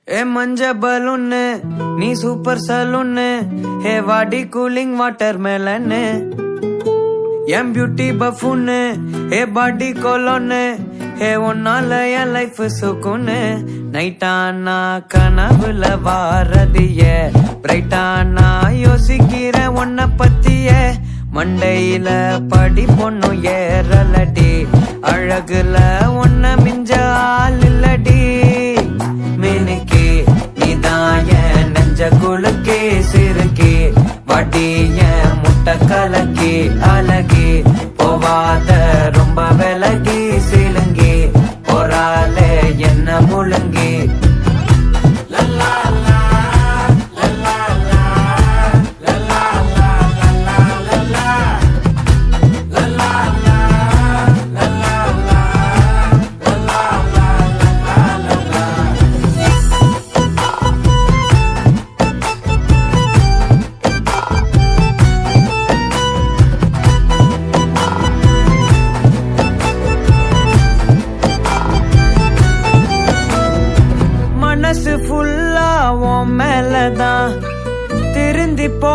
ஏ மஞ்ச பலூன்னு நீ சூப்பர் சலூன்னு ஹே வாடி கூலிங் வாட்டர் மேலன்னு என் பியூட்டி பஃபூன்னு ஹே பாடி கோலோன்னு ஹே உன்னால என் லைஃப் சுக்குன்னு நைட்டானா கனவுல வாரதிய பிரைட்டானா யோசிக்கிற உன்ன பத்திய மண்டையில படி பொண்ணு ஏறலடி அழகுல உன்ன மிஞ்ச ஆள் இல்லடி மினுக்கி நீதான் என் நெஞ்ச குலுக்கி சிறுக்கி வடிய முட்டை கலக்கி அழகி போவாத ரொம்ப விலகி சிலுங்கி போறாலே என்ன முழுங்கி மனசு ஃபுல்லா உன் மேலதான் திருந்தி போ